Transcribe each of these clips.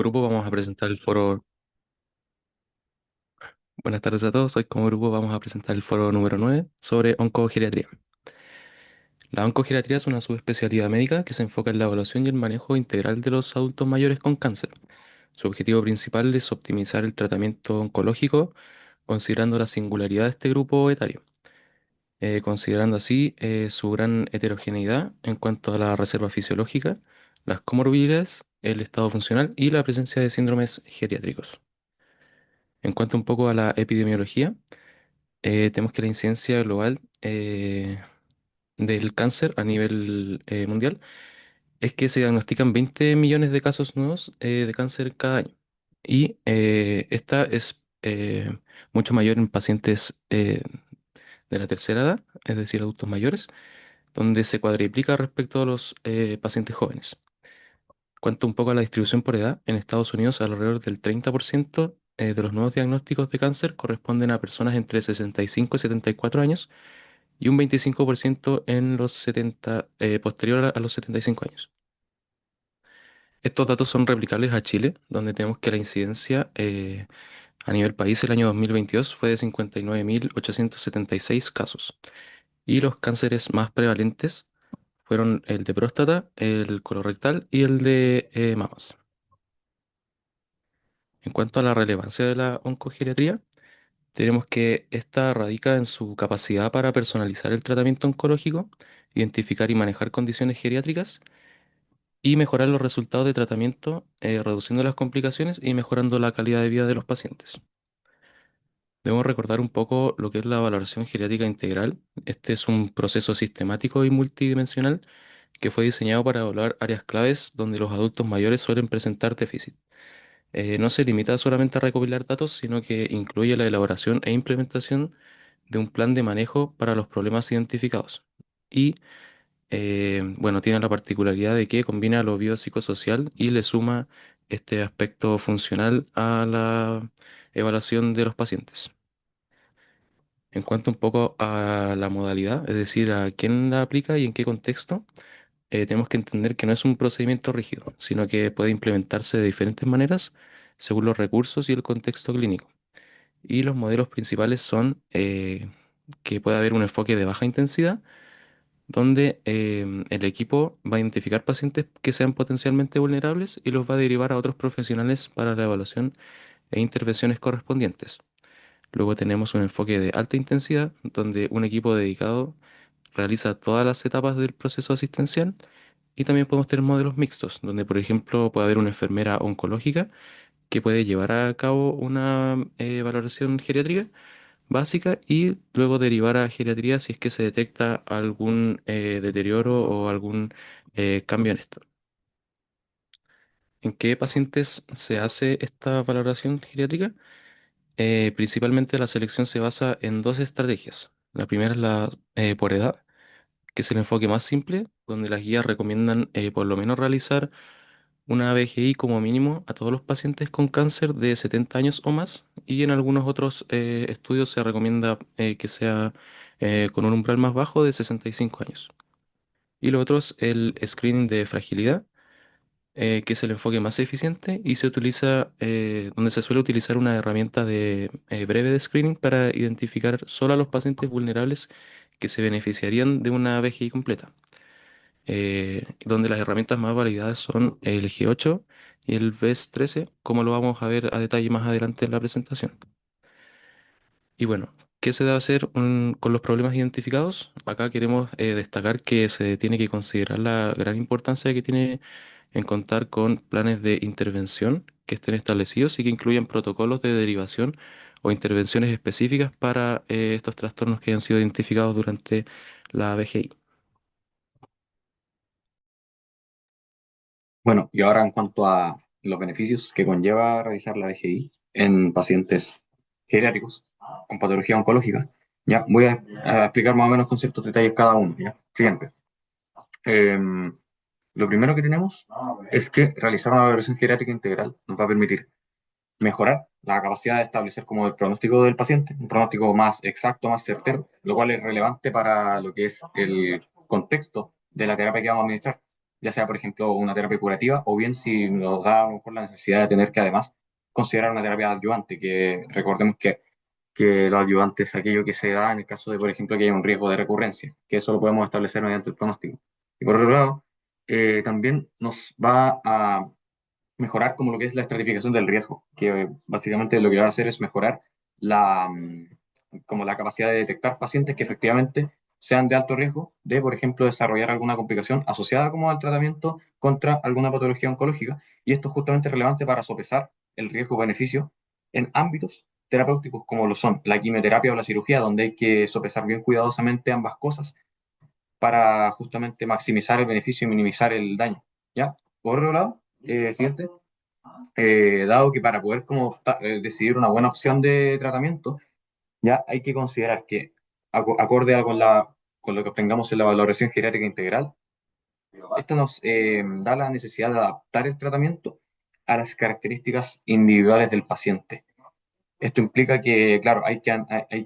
grupo vamos a presentar el foro. Buenas tardes a todos. Hoy como grupo vamos a presentar el foro número 9 sobre oncogeriatría. La oncogeriatría es una subespecialidad médica que se enfoca en la evaluación y el manejo integral de los adultos mayores con cáncer. Su objetivo principal es optimizar el tratamiento oncológico, considerando la singularidad de este grupo etario, considerando así su gran heterogeneidad en cuanto a la reserva fisiológica, las comorbilidades, el estado funcional y la presencia de síndromes geriátricos. En cuanto un poco a la epidemiología, tenemos que la incidencia global del cáncer a nivel mundial es que se diagnostican 20 millones de casos nuevos de cáncer cada año. Y esta es mucho mayor en pacientes de la tercera edad, es decir, adultos mayores, donde se cuadriplica respecto a los pacientes jóvenes. Cuanto un poco a la distribución por edad, en Estados Unidos alrededor del 30% de los nuevos diagnósticos de cáncer corresponden a personas entre 65 y 74 años y un 25% en los 70, posterior a los 75 años. Estos datos son replicables a Chile, donde tenemos que la incidencia a nivel país el año 2022 fue de 59.876 casos y los cánceres más prevalentes fueron el de próstata, el colorectal y el de mamas. En cuanto a la relevancia de la oncogeriatría, tenemos que esta radica en su capacidad para personalizar el tratamiento oncológico, identificar y manejar condiciones geriátricas y mejorar los resultados de tratamiento, reduciendo las complicaciones y mejorando la calidad de vida de los pacientes. Debemos recordar un poco lo que es la valoración geriátrica integral. Este es un proceso sistemático y multidimensional que fue diseñado para evaluar áreas claves donde los adultos mayores suelen presentar déficit. No se limita solamente a recopilar datos, sino que incluye la elaboración e implementación de un plan de manejo para los problemas identificados. Y bueno, tiene la particularidad de que combina lo biopsicosocial y le suma este aspecto funcional a la evaluación de los pacientes. En cuanto un poco a la modalidad, es decir, a quién la aplica y en qué contexto, tenemos que entender que no es un procedimiento rígido, sino que puede implementarse de diferentes maneras según los recursos y el contexto clínico. Y los modelos principales son que puede haber un enfoque de baja intensidad, donde el equipo va a identificar pacientes que sean potencialmente vulnerables y los va a derivar a otros profesionales para la evaluación e intervenciones correspondientes. Luego tenemos un enfoque de alta intensidad, donde un equipo dedicado realiza todas las etapas del proceso asistencial. Y también podemos tener modelos mixtos, donde por ejemplo puede haber una enfermera oncológica que puede llevar a cabo una valoración geriátrica básica y luego derivar a geriatría si es que se detecta algún deterioro o algún cambio en esto. ¿En qué pacientes se hace esta valoración geriátrica? Principalmente la selección se basa en dos estrategias. La primera es la por edad, que es el enfoque más simple, donde las guías recomiendan por lo menos realizar una BGI como mínimo a todos los pacientes con cáncer de 70 años o más, y en algunos otros estudios se recomienda que sea con un umbral más bajo de 65 años. Y lo otro es el screening de fragilidad, que es el enfoque más eficiente y se utiliza, donde se suele utilizar una herramienta de breve de screening para identificar solo a los pacientes vulnerables que se beneficiarían de una BGI completa, donde las herramientas más validadas son el G8 y el VES-13, como lo vamos a ver a detalle más adelante en la presentación. Y bueno, ¿qué se debe hacer con los problemas identificados? Acá queremos destacar que se tiene que considerar la gran importancia que tiene en contar con planes de intervención que estén establecidos y que incluyan protocolos de derivación o intervenciones específicas para estos trastornos que han sido identificados durante la VGI. Bueno, y ahora en cuanto a los beneficios que conlleva realizar la VGI en pacientes geriátricos con patología oncológica, ya voy a explicar más o menos con ciertos detalles cada uno. ¿Ya? Siguiente. Lo primero que tenemos es que realizar una valoración geriátrica integral nos va a permitir mejorar la capacidad de establecer como el pronóstico del paciente, un pronóstico más exacto, más certero, lo cual es relevante para lo que es el contexto de la terapia que vamos a administrar. ya sea, por ejemplo, una terapia curativa, o bien si nos da a lo mejor la necesidad de tener que además considerar una terapia adyuvante, que recordemos que los adyuvantes es aquello que se da en el caso de, por ejemplo, que haya un riesgo de recurrencia, que eso lo podemos establecer mediante el pronóstico. Y por otro lado, también nos va a mejorar como lo que es la estratificación del riesgo, que básicamente lo que va a hacer es mejorar como la capacidad de detectar pacientes que efectivamente sean de alto riesgo de, por ejemplo, desarrollar alguna complicación asociada como al tratamiento contra alguna patología oncológica. Y esto es justamente relevante para sopesar el riesgo-beneficio en ámbitos terapéuticos como lo son la quimioterapia o la cirugía, donde hay que sopesar bien cuidadosamente ambas cosas para justamente maximizar el beneficio y minimizar el daño. ¿Ya? Por otro lado, siguiente, dado que para poder como decidir una buena opción de tratamiento, ya hay que considerar que acorde con lo que obtengamos en la valoración geriátrica integral, esto nos da la necesidad de adaptar el tratamiento a las características individuales del paciente. Esto implica que, claro, hay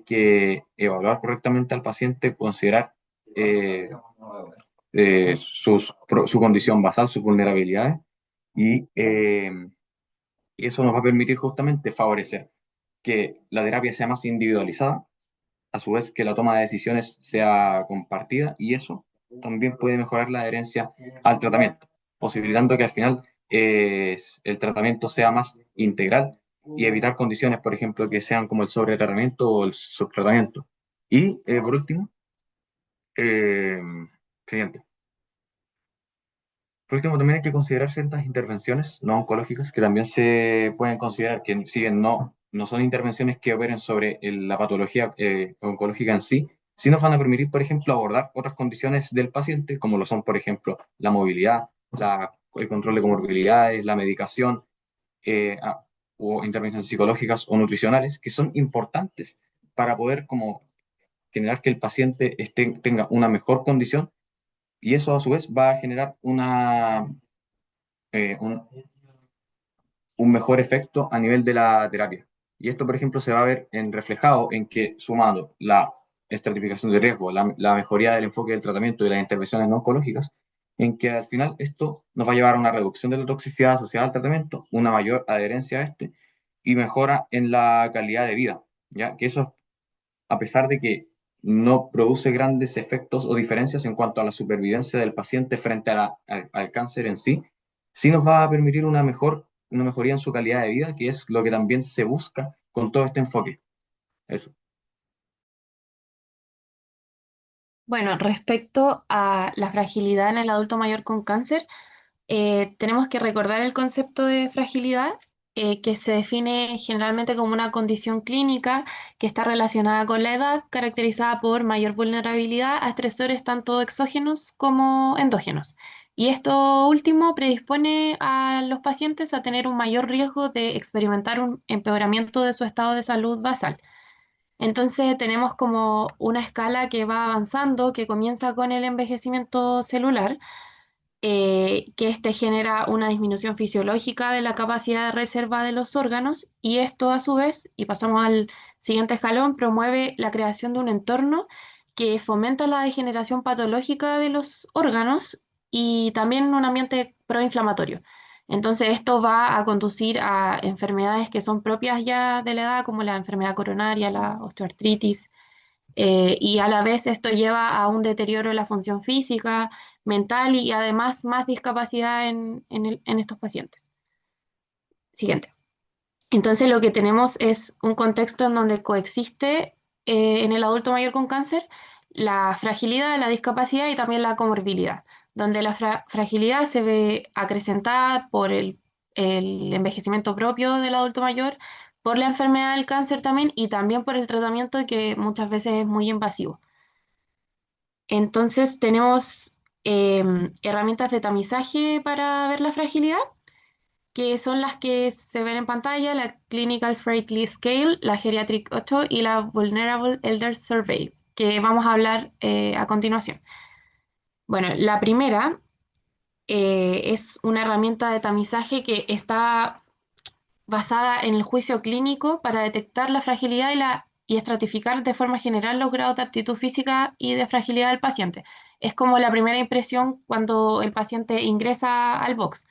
que evaluar correctamente al paciente, considerar eh, su condición basal, sus vulnerabilidades, y eso nos va a permitir justamente favorecer que la terapia sea más individualizada, a su vez que la toma de decisiones sea compartida, y eso también puede mejorar la adherencia al tratamiento, posibilitando que al final el tratamiento sea más integral y evitar condiciones, por ejemplo, que sean como el sobretratamiento o el subtratamiento. Y por último, eh, siguiente. Por último, también hay que considerar ciertas intervenciones no oncológicas que también se pueden considerar que, si bien no son intervenciones que operen sobre la patología oncológica en sí, sí nos van a permitir, por ejemplo, abordar otras condiciones del paciente, como lo son, por ejemplo, la movilidad, el control de comorbilidades, la medicación, o intervenciones psicológicas o nutricionales, que son importantes para poder como generar que el paciente tenga una mejor condición, y eso a su vez va a generar eh, un, un mejor efecto a nivel de la terapia. Y esto, por ejemplo, se va a ver reflejado en que, sumando la estratificación de riesgo, la mejoría del enfoque del tratamiento y las intervenciones no oncológicas, en que al final esto nos va a llevar a una reducción de la toxicidad asociada al tratamiento, una mayor adherencia a este y mejora en la calidad de vida, ¿ya? Que eso, a pesar de que no produce grandes efectos o diferencias en cuanto a la supervivencia del paciente frente al cáncer en sí, sí nos va a permitir una mejoría en su calidad de vida, que es lo que también se busca con todo este enfoque. Eso. Bueno, respecto a la fragilidad en el adulto mayor con cáncer, tenemos que recordar el concepto de fragilidad, que se define generalmente como una condición clínica que está relacionada con la edad, caracterizada por mayor vulnerabilidad a estresores tanto exógenos como endógenos. Y esto último predispone a los pacientes a tener un mayor riesgo de experimentar un empeoramiento de su estado de salud basal. Entonces tenemos como una escala que va avanzando, que comienza con el envejecimiento celular, que este genera una disminución fisiológica de la capacidad de reserva de los órganos, y esto a su vez, y pasamos al siguiente escalón, promueve la creación de un entorno que fomenta la degeneración patológica de los órganos y también un ambiente proinflamatorio. Entonces esto va a conducir a enfermedades que son propias ya de la edad, como la enfermedad coronaria, la osteoartritis, y a la vez esto lleva a un deterioro de la función física, mental y además más discapacidad en estos pacientes. Siguiente. Entonces lo que tenemos es un contexto en donde coexiste en el adulto mayor con cáncer la fragilidad, la discapacidad y también la comorbilidad, donde la fragilidad se ve acrecentada por el envejecimiento propio del adulto mayor, por la enfermedad del cáncer también y también por el tratamiento que muchas veces es muy invasivo. Entonces tenemos herramientas de tamizaje para ver la fragilidad, que son las que se ven en pantalla: la Clinical Frailty Scale, la Geriatric 8 y la Vulnerable Elder Survey, que vamos a hablar a continuación. Bueno, la primera es una herramienta de tamizaje que está basada en el juicio clínico para detectar la fragilidad y estratificar de forma general los grados de aptitud física y de fragilidad del paciente. Es como la primera impresión cuando el paciente ingresa al box.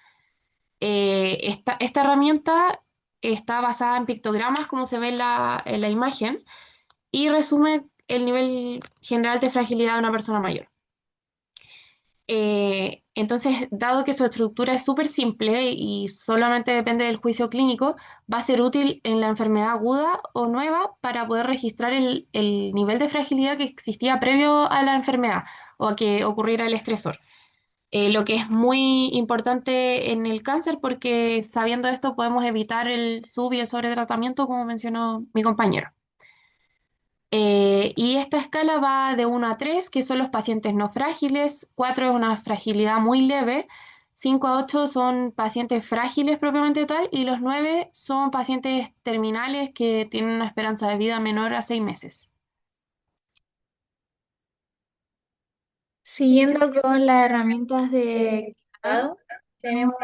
Esta herramienta está basada en pictogramas, como se ve en la imagen, y resume el nivel general de fragilidad de una persona mayor. Entonces, dado que su estructura es súper simple y solamente depende del juicio clínico, va a ser útil en la enfermedad aguda o nueva para poder registrar el nivel de fragilidad que existía previo a la enfermedad o a que ocurriera el estresor. Lo que es muy importante en el cáncer porque sabiendo esto podemos evitar el sub y el sobretratamiento, como mencionó mi compañero. Y esta escala va de 1 a 3, que son los pacientes no frágiles, 4 es una fragilidad muy leve, 5 a 8 son pacientes frágiles propiamente tal, y los 9 son pacientes terminales que tienen una esperanza de vida menor a 6 meses. Siguiendo con las herramientas de cuidado, tenemos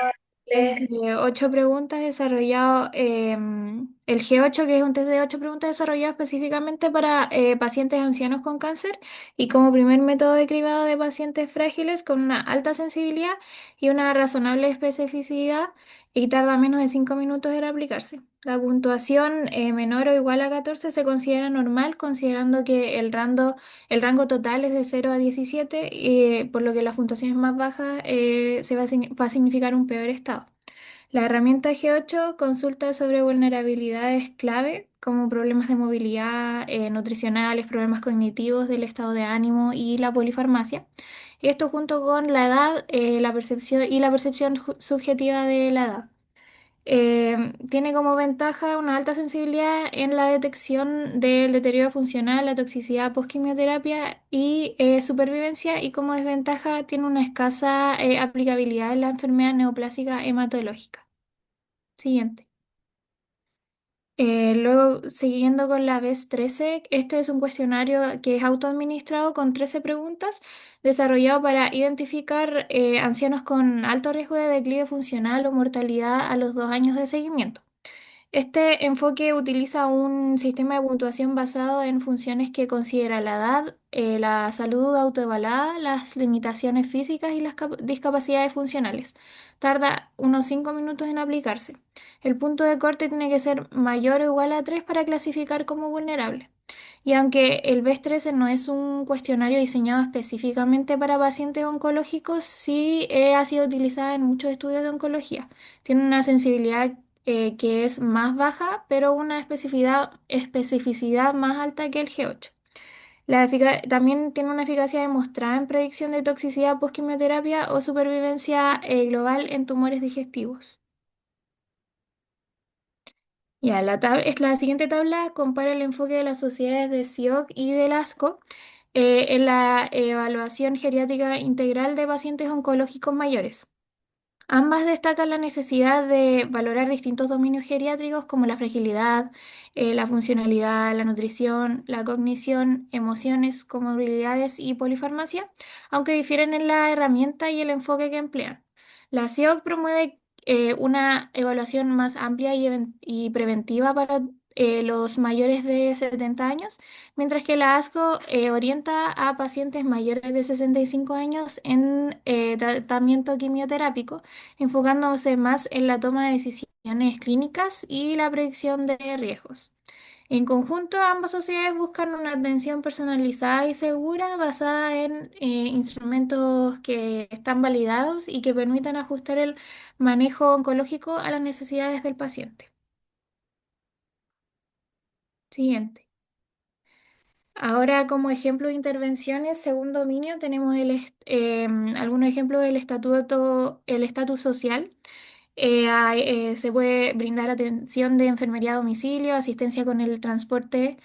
test de 8 preguntas desarrollado, el G8, que es un test de 8 preguntas desarrollado específicamente para pacientes ancianos con cáncer y como primer método de cribado de pacientes frágiles con una alta sensibilidad y una razonable especificidad y tarda menos de 5 minutos en aplicarse. La puntuación menor o igual a 14 se considera normal, considerando que el rango total es de 0 a 17, por lo que las puntuaciones más bajas va a significar un peor estado. La herramienta G8 consulta sobre vulnerabilidades clave como problemas de movilidad, nutricionales, problemas cognitivos, del estado de ánimo y la polifarmacia. Y esto junto con la edad, la percepción subjetiva de la edad. Tiene como ventaja una alta sensibilidad en la detección del deterioro funcional, la toxicidad postquimioterapia y supervivencia, y como desventaja tiene una escasa aplicabilidad en la enfermedad neoplásica hematológica. Siguiente. Luego, siguiendo con la BES-13, este es un cuestionario que es autoadministrado con 13 preguntas, desarrollado para identificar ancianos con alto riesgo de declive funcional o mortalidad a los 2 años de seguimiento. Este enfoque utiliza un sistema de puntuación basado en funciones que considera la edad, la salud autoevaluada, las limitaciones físicas y las discapacidades funcionales. Tarda unos 5 minutos en aplicarse. El punto de corte tiene que ser mayor o igual a 3 para clasificar como vulnerable. Y aunque el BES-13 no es un cuestionario diseñado específicamente para pacientes oncológicos, sí ha sido utilizada en muchos estudios de oncología. Tiene una sensibilidad que es más baja, pero una especificidad más alta que el G8. También tiene una eficacia demostrada en predicción de toxicidad postquimioterapia o supervivencia global en tumores digestivos. Ya, la siguiente tabla compara el enfoque de las sociedades de SIOC y del ASCO en la evaluación geriátrica integral de pacientes oncológicos mayores. Ambas destacan la necesidad de valorar distintos dominios geriátricos como la fragilidad, la funcionalidad, la nutrición, la cognición, emociones, comorbilidades y polifarmacia, aunque difieren en la herramienta y el enfoque que emplean. La CIOC promueve una evaluación más amplia y preventiva para los mayores de 70 años, mientras que la ASCO orienta a pacientes mayores de 65 años en tratamiento quimioterápico, enfocándose más en la toma de decisiones clínicas y la predicción de riesgos. En conjunto, ambas sociedades buscan una atención personalizada y segura basada en instrumentos que están validados y que permitan ajustar el manejo oncológico a las necesidades del paciente. Siguiente. Ahora, como ejemplo de intervenciones según dominio, tenemos algunos ejemplos del el estatus social. Se puede brindar atención de enfermería a domicilio, asistencia con el transporte,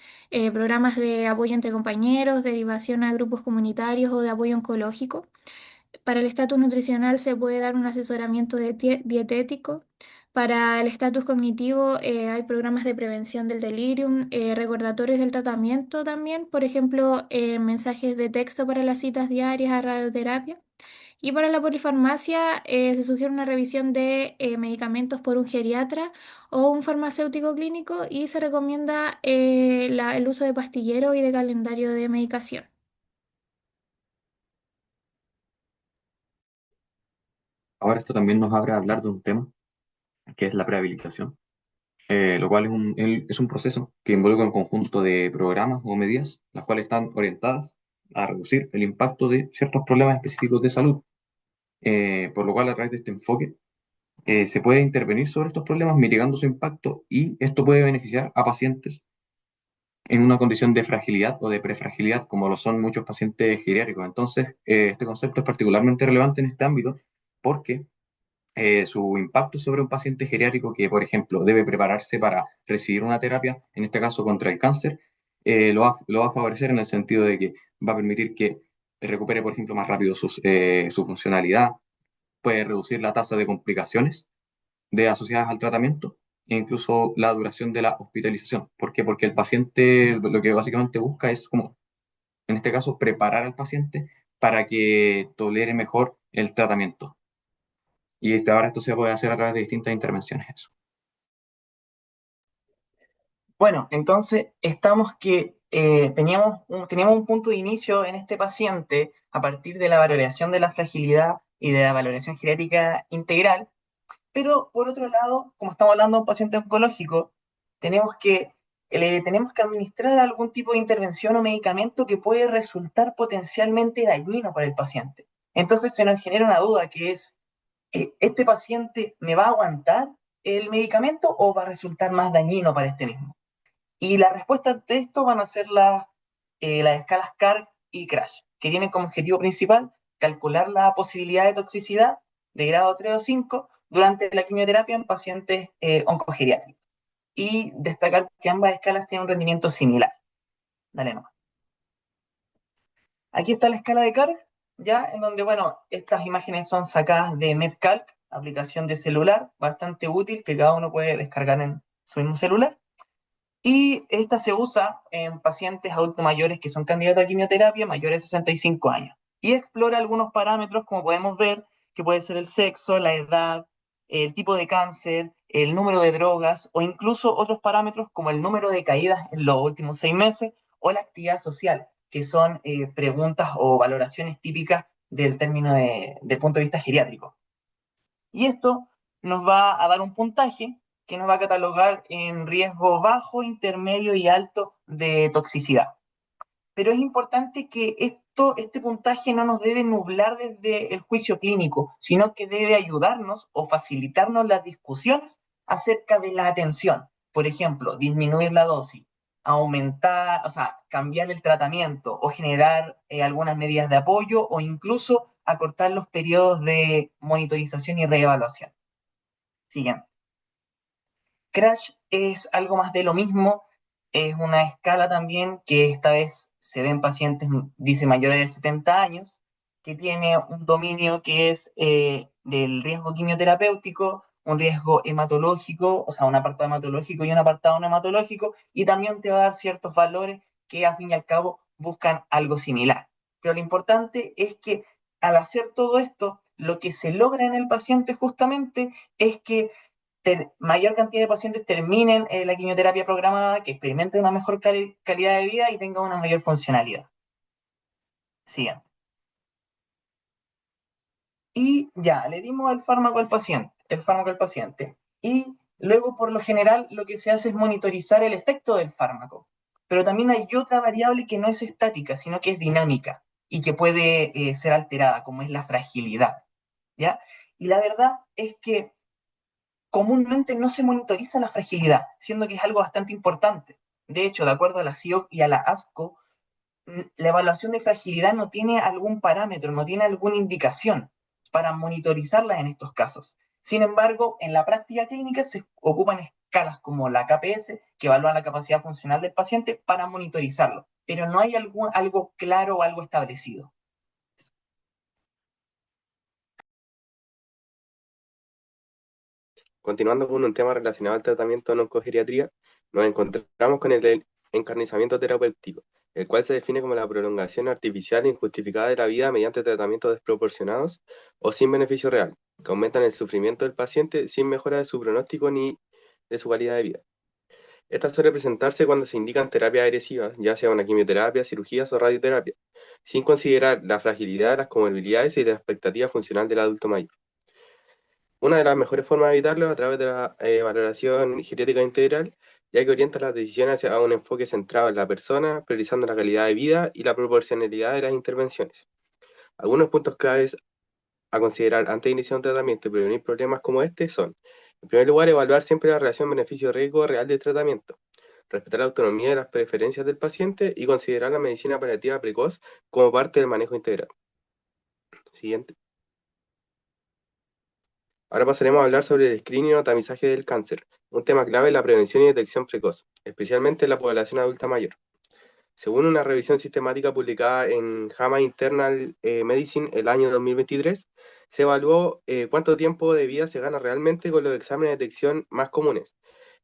programas de apoyo entre compañeros, derivación a grupos comunitarios o de apoyo oncológico. Para el estatus nutricional se puede dar un asesoramiento dietético. Para el estatus cognitivo hay programas de prevención del delirium, recordatorios del tratamiento también, por ejemplo, mensajes de texto para las citas diarias a radioterapia. Y para la polifarmacia se sugiere una revisión de medicamentos por un geriatra o un farmacéutico clínico y se recomienda el uso de pastillero y de calendario de medicación. Ahora esto también nos abre a hablar de un tema que es la prehabilitación, lo cual es un proceso que involucra un conjunto de programas o medidas, las cuales están orientadas a reducir el impacto de ciertos problemas específicos de salud, por lo cual a través de este enfoque se puede intervenir sobre estos problemas mitigando su impacto y esto puede beneficiar a pacientes en una condición de fragilidad o de prefragilidad, como lo son muchos pacientes geriátricos. Entonces, este concepto es particularmente relevante en este ámbito porque su impacto sobre un paciente geriátrico que, por ejemplo, debe prepararse para recibir una terapia, en este caso contra el cáncer, lo va a favorecer en el sentido de que va a permitir que recupere, por ejemplo, más rápido su funcionalidad, puede reducir la tasa de complicaciones asociadas al tratamiento e incluso la duración de la hospitalización. ¿Por qué? Porque el paciente lo que básicamente busca es, como en este caso, preparar al paciente para que tolere mejor el tratamiento. Y ahora esto se puede hacer a través de distintas intervenciones. Eso. Bueno, entonces estamos que teníamos un punto de inicio en este paciente a partir de la valoración de la fragilidad y de la valoración geriátrica integral, pero por otro lado, como estamos hablando de un paciente oncológico, tenemos que, tenemos que administrar algún tipo de intervención o medicamento que puede resultar potencialmente dañino para el paciente. Entonces se nos genera una duda que es, ¿este paciente me va a aguantar el medicamento o va a resultar más dañino para este mismo? Y la respuesta de esto van a ser las escalas CARG y CRASH, que tienen como objetivo principal calcular la posibilidad de toxicidad de grado 3 o 5 durante la quimioterapia en pacientes oncogeriátricos. Y destacar que ambas escalas tienen un rendimiento similar. Dale nomás. Aquí está la escala de CARG, ya en donde, bueno, estas imágenes son sacadas de MedCalc, aplicación de celular, bastante útil que cada uno puede descargar en su mismo celular. Y esta se usa en pacientes adultos mayores que son candidatos a quimioterapia mayores de 65 años. Y explora algunos parámetros, como podemos ver, que puede ser el sexo, la edad, el tipo de cáncer, el número de drogas o incluso otros parámetros como el número de caídas en los últimos 6 meses o la actividad social, que son preguntas o valoraciones típicas del término del punto de vista geriátrico. Y esto nos va a dar un puntaje que nos va a catalogar en riesgo bajo, intermedio y alto de toxicidad. Pero es importante que este puntaje no nos debe nublar desde el juicio clínico, sino que debe ayudarnos o facilitarnos las discusiones acerca de la atención. Por ejemplo, disminuir la dosis, aumentar, o sea, cambiar el tratamiento o generar algunas medidas de apoyo o incluso acortar los periodos de monitorización y reevaluación. Siguiente. Crash es algo más de lo mismo, es una escala también que esta vez se ve en pacientes, dice, mayores de 70 años, que tiene un dominio que es del riesgo quimioterapéutico, un riesgo hematológico, o sea, un apartado hematológico y un apartado no hematológico, y también te va a dar ciertos valores que a fin y al cabo buscan algo similar. Pero lo importante es que al hacer todo esto, lo que se logra en el paciente justamente es que mayor cantidad de pacientes terminen la quimioterapia programada, que experimenten una mejor calidad de vida y tengan una mayor funcionalidad. Siguiente. Y ya, le dimos el fármaco al paciente. Y luego, por lo general, lo que se hace es monitorizar el efecto del fármaco. Pero también hay otra variable que no es estática, sino que es dinámica y que puede ser alterada, como es la fragilidad. ¿Ya? Y la verdad es que comúnmente no se monitoriza la fragilidad, siendo que es algo bastante importante. De hecho, de acuerdo a la CIOC y a la ASCO, la evaluación de fragilidad no tiene algún parámetro, no tiene alguna indicación para monitorizarla en estos casos. Sin embargo, en la práctica clínica se ocupan escalas como la KPS, que evalúa la capacidad funcional del paciente, para monitorizarlo, pero no hay algo claro o algo establecido. Continuando con un tema relacionado al tratamiento en oncogeriatría, nos encontramos con el encarnizamiento terapéutico, el cual se define como la prolongación artificial e injustificada de la vida mediante tratamientos desproporcionados o sin beneficio real, que aumentan el sufrimiento del paciente sin mejora de su pronóstico ni de su calidad de vida. Esta suele presentarse cuando se indican terapias agresivas, ya sea una quimioterapia, cirugías o radioterapia, sin considerar la fragilidad, las comorbilidades y la expectativa funcional del adulto mayor. Una de las mejores formas de evitarlo es a través de la valoración geriátrica integral, ya que orienta las decisiones hacia un enfoque centrado en la persona, priorizando la calidad de vida y la proporcionalidad de las intervenciones. Algunos puntos claves a considerar antes de iniciar un tratamiento y prevenir problemas como este son, en primer lugar, evaluar siempre la relación beneficio-riesgo real del tratamiento, respetar la autonomía y las preferencias del paciente y considerar la medicina paliativa precoz como parte del manejo integral. Siguiente. Ahora pasaremos a hablar sobre el screening o tamizaje del cáncer, un tema clave en la prevención y detección precoz, especialmente en la población adulta mayor. Según una revisión sistemática publicada en JAMA Internal Medicine el año 2023, se evaluó cuánto tiempo de vida se gana realmente con los exámenes de detección más comunes.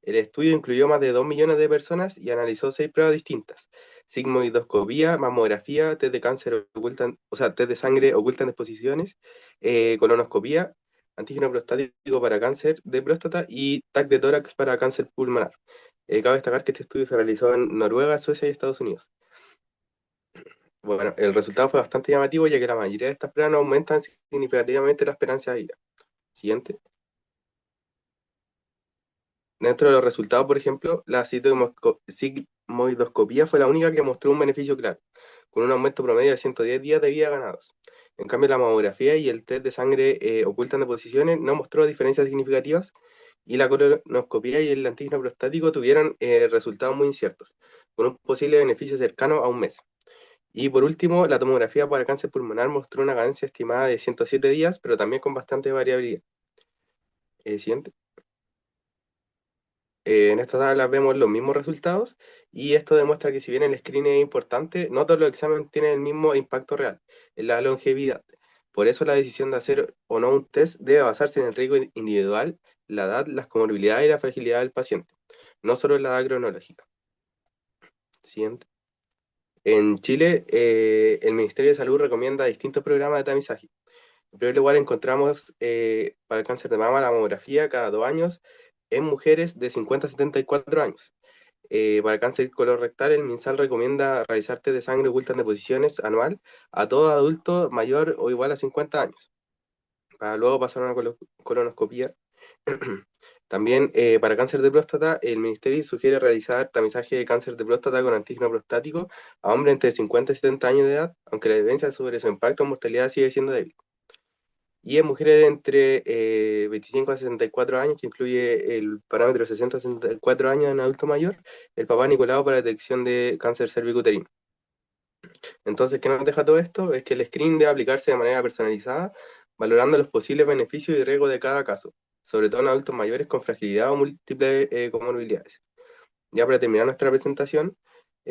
El estudio incluyó más de 2 millones de personas y analizó 6 pruebas distintas: sigmoidoscopía, mamografía, test de cáncer ocultan, o sea, test de sangre ocultan exposiciones, colonoscopía, antígeno prostático para cáncer de próstata y TAC de tórax para cáncer pulmonar. Cabe destacar que este estudio se realizó en Noruega, Suecia y Estados Unidos. Bueno, el resultado fue bastante llamativo, ya que la mayoría de estas pruebas no aumentan significativamente la esperanza de vida. Siguiente. Dentro de los resultados, por ejemplo, la sigmoidoscopía fue la única que mostró un beneficio claro, con un aumento promedio de 110 días de vida ganados. En cambio, la mamografía y el test de sangre ocultan deposiciones no mostró diferencias significativas, y la colonoscopía y el antígeno prostático tuvieron resultados muy inciertos, con un posible beneficio cercano a un mes. Y por último, la tomografía para cáncer pulmonar mostró una ganancia estimada de 107 días, pero también con bastante variabilidad. Siguiente. En esta tabla vemos los mismos resultados, y esto demuestra que si bien el screening es importante, no todos los exámenes tienen el mismo impacto real en la longevidad. Por eso la decisión de hacer o no un test debe basarse en el riesgo individual, la edad, las comorbilidades y la fragilidad del paciente, no solo en la edad cronológica. Siguiente. En Chile, el Ministerio de Salud recomienda distintos programas de tamizaje. En primer lugar, encontramos para el cáncer de mama la mamografía cada 2 años en mujeres de 50 a 74 años. Para el cáncer colorectal, el MinSal recomienda realizar test de sangre oculta en deposiciones anual a todo adulto mayor o igual a 50 años, para luego pasar a una colonoscopia. También para cáncer de próstata, el ministerio sugiere realizar tamizaje de cáncer de próstata con antígeno prostático a hombres entre 50 y 70 años de edad, aunque la evidencia sobre su impacto en mortalidad sigue siendo débil. Y en mujeres de entre 25 a 64 años, que incluye el parámetro de 60 a 64 años en adulto mayor, el papá Nicolau para detección de cáncer cervicuterino. Entonces, ¿qué nos deja todo esto? Es que el screening debe aplicarse de manera personalizada, valorando los posibles beneficios y riesgos de cada caso, sobre todo en adultos mayores con fragilidad o múltiples comorbilidades. Ya para terminar nuestra presentación,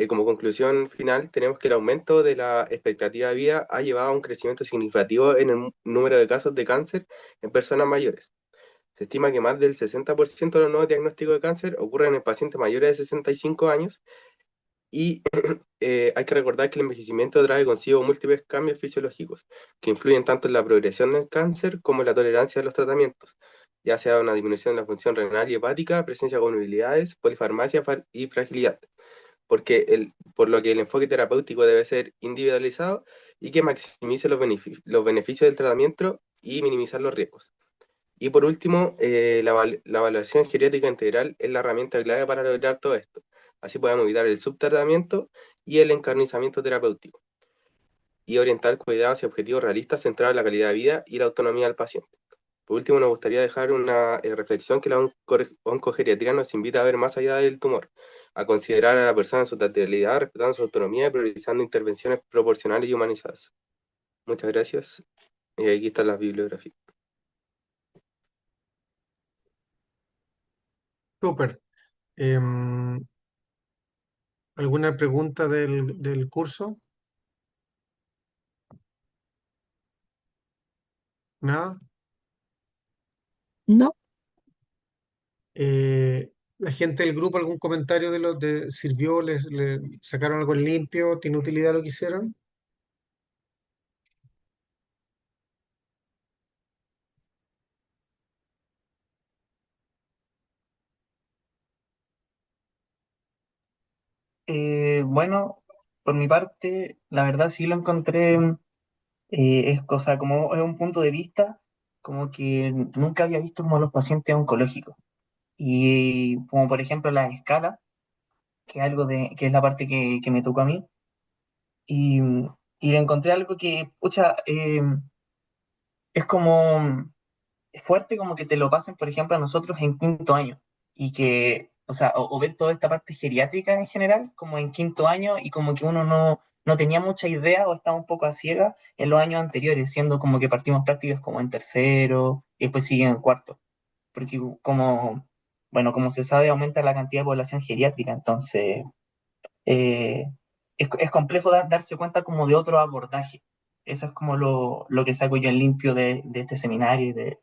como conclusión final, tenemos que el aumento de la expectativa de vida ha llevado a un crecimiento significativo en el número de casos de cáncer en personas mayores. Se estima que más del 60% de los nuevos diagnósticos de cáncer ocurren en pacientes mayores de 65 años, y hay que recordar que el envejecimiento trae consigo múltiples cambios fisiológicos que influyen tanto en la progresión del cáncer como en la tolerancia a los tratamientos, ya sea una disminución de la función renal y hepática, presencia de comorbilidades, polifarmacia y fragilidad, por lo que el enfoque terapéutico debe ser individualizado y que maximice los beneficios del tratamiento y minimizar los riesgos. Y por último, la evaluación geriátrica integral es la herramienta clave para lograr todo esto. Así podemos evitar el subtratamiento y el encarnizamiento terapéutico, y orientar cuidados y objetivos realistas centrados en la calidad de vida y la autonomía del paciente. Por último, nos gustaría dejar una reflexión que la oncogeriatría nos invita a ver más allá del tumor, a considerar a la persona en su totalidad, respetando su autonomía y priorizando intervenciones proporcionales y humanizadas. Muchas gracias. Y aquí están las bibliografías. Súper. Em, ¿Alguna pregunta del curso? ¿Nada? No. Eh, la gente del grupo algún comentario de los de sirvió, le sacaron algo en limpio, tiene utilidad lo que hicieron? Bueno, por mi parte, la verdad sí lo encontré, es cosa, como es un punto de vista, como que nunca había visto como los pacientes oncológicos. Y como por ejemplo la escala, que es algo que es la parte que me tocó a mí, y, y encontré algo que, pucha, es como fuerte como que te lo pasen, por ejemplo, a nosotros en quinto año y que, o sea, o ver toda esta parte geriátrica en general, como en quinto año y como que uno no tenía mucha idea o estaba un poco a ciega en los años anteriores, siendo como que partimos prácticas como en tercero y después siguen en cuarto, porque como, bueno, como se sabe, aumenta la cantidad de población geriátrica, entonces eh, es complejo darse cuenta como de otro abordaje. Eso es como lo que saco yo en limpio de este seminario y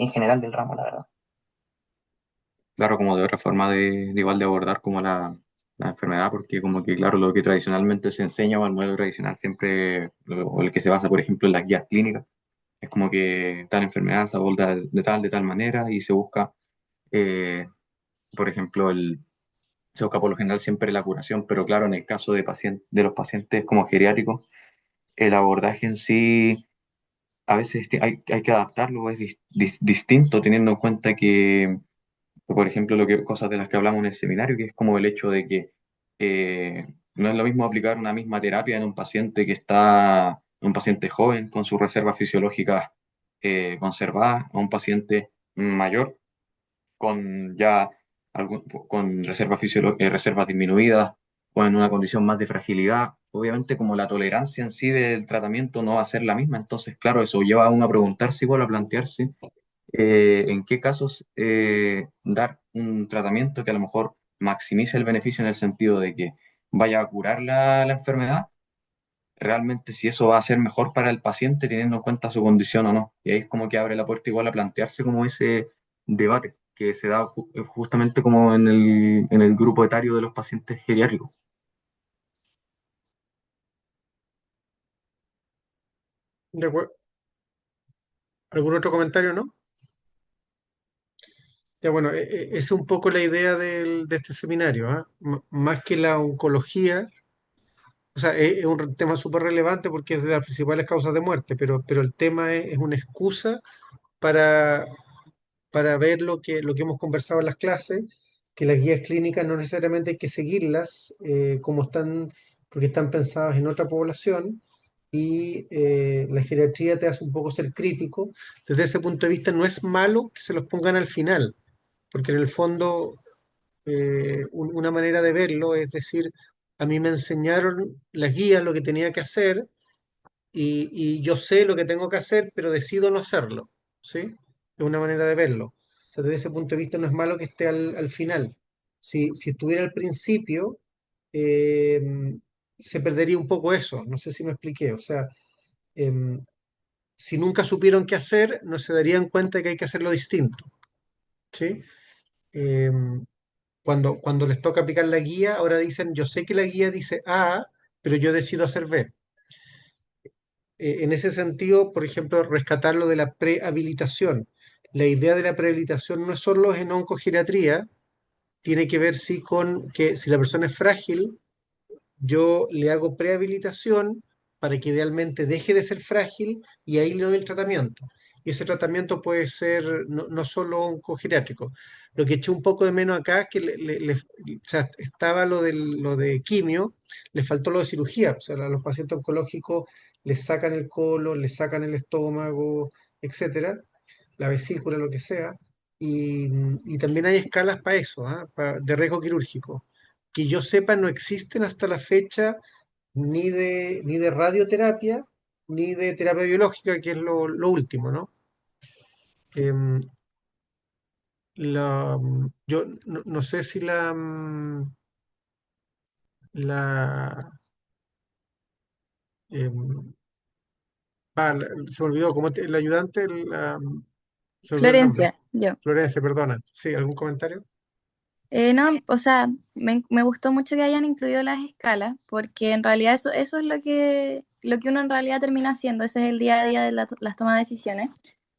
en general del ramo, la verdad. Claro, como de otra forma de igual de abordar como la enfermedad, porque como que, claro, lo que tradicionalmente se enseña o el modelo tradicional siempre, o el que se basa, por ejemplo, en las guías clínicas, es como que tal enfermedad se aborda de tal manera y se busca, eh, por ejemplo, se busca por lo general siempre la curación, pero claro, en el caso de los pacientes como geriátricos, el abordaje en sí a veces hay que adaptarlo, es distinto teniendo en cuenta que por ejemplo, cosas de las que hablamos en el seminario, que es como el hecho de que no es lo mismo aplicar una misma terapia en un paciente un paciente joven con sus reservas fisiológicas conservadas, a un paciente mayor con ya con reservas disminuidas o en una condición más de fragilidad. Obviamente, como la tolerancia en sí del tratamiento no va a ser la misma, entonces, claro, eso lleva a uno a preguntarse igual, a plantearse en qué casos dar un tratamiento que a lo mejor maximice el beneficio en el sentido de que vaya a curar la enfermedad, realmente si eso va a ser mejor para el paciente teniendo en cuenta su condición o no. Y ahí es como que abre la puerta igual a plantearse como ese debate que se da justamente como en el grupo etario de los pacientes geriátricos. De acuerdo. ¿Algún otro comentario, no? Ya bueno, es un poco la idea de este seminario, ¿ah? Más que la oncología, o sea, es un tema súper relevante porque es de las principales causas de muerte, pero el tema es una excusa para, para ver lo que hemos conversado en las clases, que las guías clínicas no necesariamente hay que seguirlas como están, porque están pensadas en otra población y la geriatría te hace un poco ser crítico. Desde ese punto de vista no es malo que se los pongan al final, porque en el fondo una manera de verlo es decir, a mí me enseñaron las guías lo que tenía que hacer y yo sé lo que tengo que hacer, pero decido no hacerlo, ¿sí? Es una manera de verlo. O sea, desde ese punto de vista no es malo que esté al final. Si estuviera al principio, eh, se perdería un poco eso. No sé si me expliqué. O sea, em, si nunca supieron qué hacer, no se darían cuenta de que hay que hacerlo distinto, ¿sí? Em, cuando les toca aplicar la guía, ahora dicen, yo sé que la guía dice A, pero yo decido hacer B. En ese sentido, por ejemplo, rescatar lo de la prehabilitación. La idea de la prehabilitación no es solo en oncogeriatría, tiene que ver sí con que si la persona es frágil, yo le hago prehabilitación para que idealmente deje de ser frágil y ahí le doy el tratamiento. Y ese tratamiento puede ser no solo oncogeriátrico. Lo que eché un poco de menos acá es que o sea, estaba lo de quimio, le faltó lo de cirugía. O sea, a los pacientes oncológicos les sacan el colon, les sacan el estómago, etcétera, la vesícula, lo que sea. Y también hay escalas para eso, ¿ah? De riesgo quirúrgico. Que yo sepa, no existen hasta la fecha ni de radioterapia, ni de terapia biológica, que es lo último, ¿no? Em, yo no sé si la, em, se me olvidó, el ayudante, se me olvidó el nombre. Florencia, yo. Florencia, perdona. Sí, ¿algún comentario? No, o sea, me gustó mucho que hayan incluido las escalas, porque en realidad eso es lo que uno en realidad termina haciendo, ese es el día a día de las tomas de decisiones.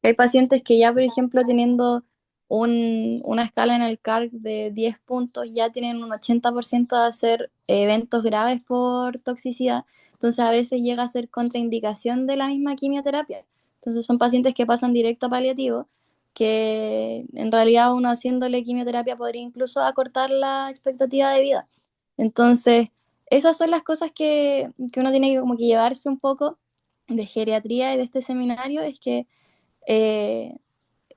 Hay pacientes que ya, por ejemplo, teniendo una escala en el CARC de 10 puntos, ya tienen un 80% de hacer eventos graves por toxicidad, entonces a veces llega a ser contraindicación de la misma quimioterapia. Entonces son pacientes que pasan directo a paliativo que en realidad uno haciéndole quimioterapia podría incluso acortar la expectativa de vida. Entonces, esas son las cosas que uno tiene que como que llevarse un poco de geriatría y de este seminario, es que eh,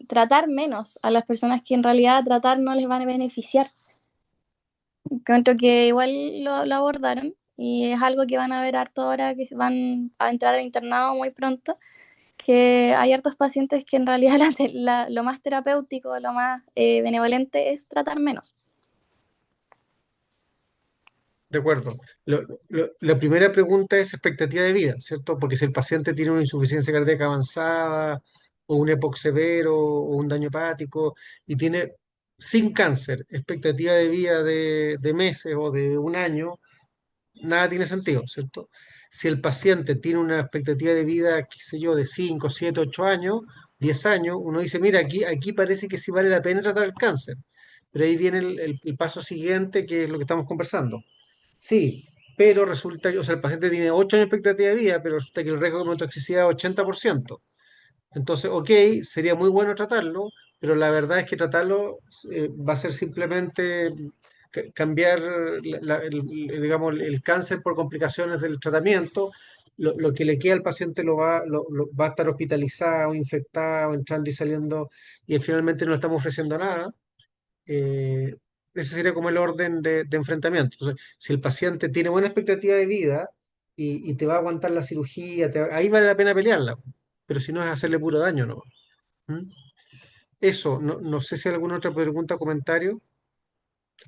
tratar menos a las personas que en realidad tratar no les van a beneficiar. Encuentro que igual lo abordaron y es algo que van a ver harto ahora que van a entrar al internado muy pronto, que hay hartos pacientes que en realidad lo más terapéutico, lo más benevolente es tratar menos. De acuerdo. La primera pregunta es expectativa de vida, ¿cierto? Porque si el paciente tiene una insuficiencia cardíaca avanzada, o un EPOC severo, o un daño hepático, y tiene sin cáncer, expectativa de vida de meses o de un año, nada tiene sentido, ¿cierto? Si el paciente tiene una expectativa de vida, qué sé yo, de 5 7 8 años, 10 años, uno dice, mira, aquí parece que sí vale la pena tratar el cáncer. Pero ahí viene el paso siguiente, que es lo que estamos conversando. Sí, pero resulta que, o sea, el paciente tiene 8 años de expectativa de vida, pero resulta que el riesgo de toxicidad es 80%. Entonces, ok, sería muy bueno tratarlo, pero la verdad es que tratarlo va a ser simplemente cambiar digamos, el cáncer por complicaciones del tratamiento. Lo que le queda al paciente va a estar hospitalizado, infectado, entrando y saliendo, y finalmente no le estamos ofreciendo nada. eh, Ese sería como el orden de enfrentamiento. Entonces, si el paciente tiene buena expectativa de vida y te va a aguantar la cirugía, ahí vale la pena pelearla, pero si no es hacerle puro daño, ¿no? ¿Mm? Eso, no sé si hay alguna otra pregunta o comentario,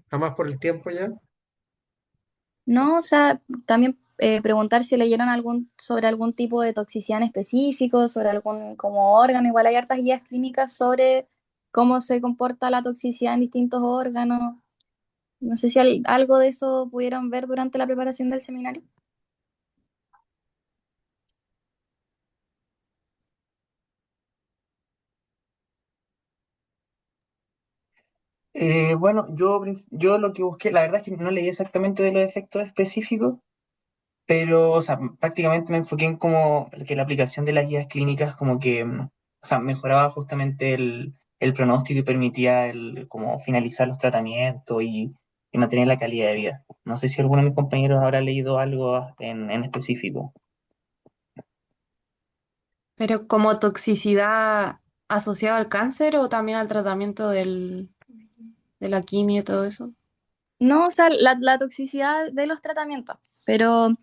jamás por el tiempo ya. No, o sea, también preguntar si leyeron sobre algún tipo de toxicidad en específico, sobre algún como órgano. Igual hay hartas guías clínicas sobre cómo se comporta la toxicidad en distintos órganos. No sé si algo de eso pudieron ver durante la preparación del seminario. Bueno, yo lo que busqué, la verdad es que no leí exactamente de los efectos específicos, pero, o sea, prácticamente me enfoqué en como que la aplicación de las guías clínicas como que, o sea, mejoraba justamente el pronóstico y permitía como finalizar los tratamientos y mantener la calidad de vida. No sé si alguno de mis compañeros habrá leído algo en específico. Pero como toxicidad asociada al cáncer o también al tratamiento de la quimio y todo eso. No, o sea, la toxicidad de los tratamientos, pero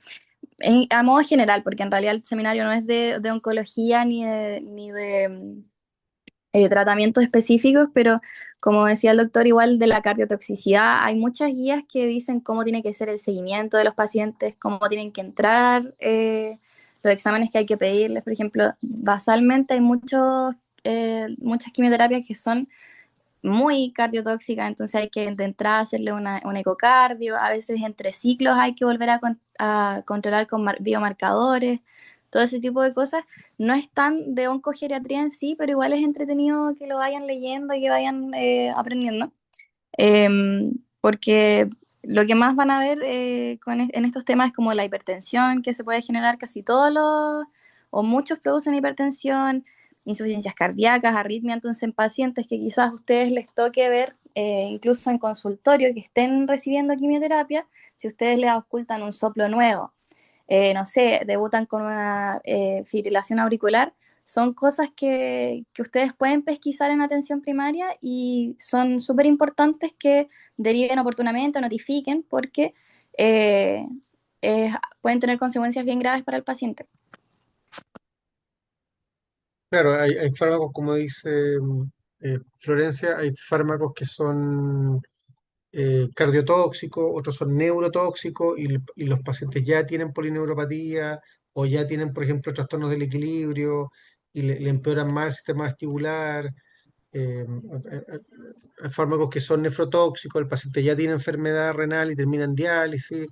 a modo general, porque en realidad el seminario no es de oncología ni de tratamientos específicos, pero como decía el doctor, igual de la cardiotoxicidad, hay muchas guías que dicen cómo tiene que ser el seguimiento de los pacientes, cómo tienen que entrar, los exámenes que hay que pedirles. Por ejemplo, basalmente hay muchas quimioterapias que son muy cardiotóxica, entonces hay que de entrada hacerle un ecocardio, a veces entre ciclos hay que volver a controlar con biomarcadores, todo ese tipo de cosas. No es tan de oncogeriatría en sí, pero igual es entretenido que lo vayan leyendo y que vayan aprendiendo, porque lo que más van a ver en estos temas es como la hipertensión, que se puede generar casi todos o muchos producen hipertensión, insuficiencias cardíacas, arritmia, entonces en pacientes que quizás a ustedes les toque ver, incluso en consultorio, que estén recibiendo quimioterapia, si ustedes les ocultan un soplo nuevo, no sé, debutan con una fibrilación auricular, son cosas que ustedes pueden pesquisar en atención primaria y son súper importantes que deriven oportunamente o notifiquen porque eh, eh, pueden tener consecuencias bien graves para el paciente. Claro, hay fármacos, como dice Florencia, hay fármacos que son cardiotóxicos, otros son neurotóxicos y los pacientes ya tienen polineuropatía o ya tienen, por ejemplo, trastornos del equilibrio y le empeoran más el sistema vestibular. fármacos que son nefrotóxicos, el paciente ya tiene enfermedad renal y termina en diálisis.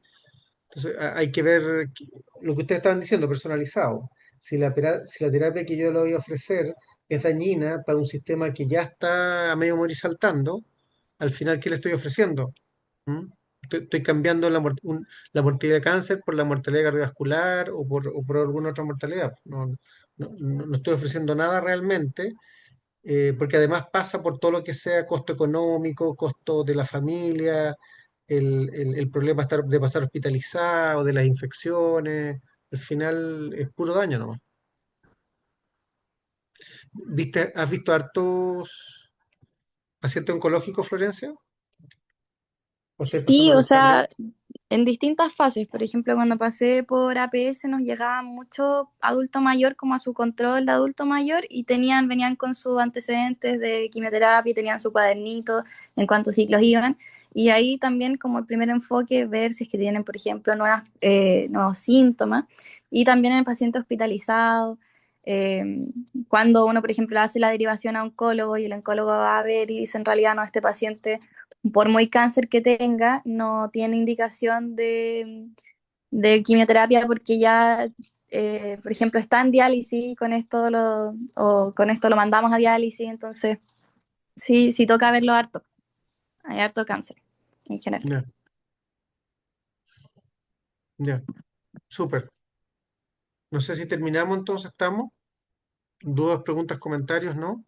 Entonces hay que ver lo que ustedes estaban diciendo, personalizado. Si la terapia que yo le voy a ofrecer es dañina para un sistema que ya está a medio morir saltando, al final, ¿qué le estoy ofreciendo? ¿Mm? Estoy cambiando la mortalidad de cáncer por la mortalidad cardiovascular o por alguna otra mortalidad. No estoy ofreciendo nada realmente, porque además pasa por todo lo que sea costo económico, costo de la familia, el problema de pasar hospitalizado, de las infecciones. Al final es puro daño nomás. ¿Has visto hartos pacientes oncológicos, Florencia? ¿O estáis Sí, pasando o el examen? sea, en distintas fases. Por ejemplo, cuando pasé por APS nos llegaba mucho adulto mayor como a su control de adulto mayor y venían con sus antecedentes de quimioterapia, y tenían su cuadernito en cuántos ciclos iban. Y ahí también como el primer enfoque, ver si es que tienen, por ejemplo, nuevos síntomas. Y también en el paciente hospitalizado, eh, cuando uno, por ejemplo, hace la derivación a oncólogo y el oncólogo va a ver y dice en realidad no, este paciente por muy cáncer que tenga, no tiene indicación de quimioterapia porque ya, por ejemplo, está en diálisis y con esto lo mandamos a diálisis, entonces sí, sí toca verlo harto, hay harto cáncer en general. Ya, ya, súper. No sé si terminamos entonces, ¿estamos? ¿Dudas, preguntas, comentarios, no?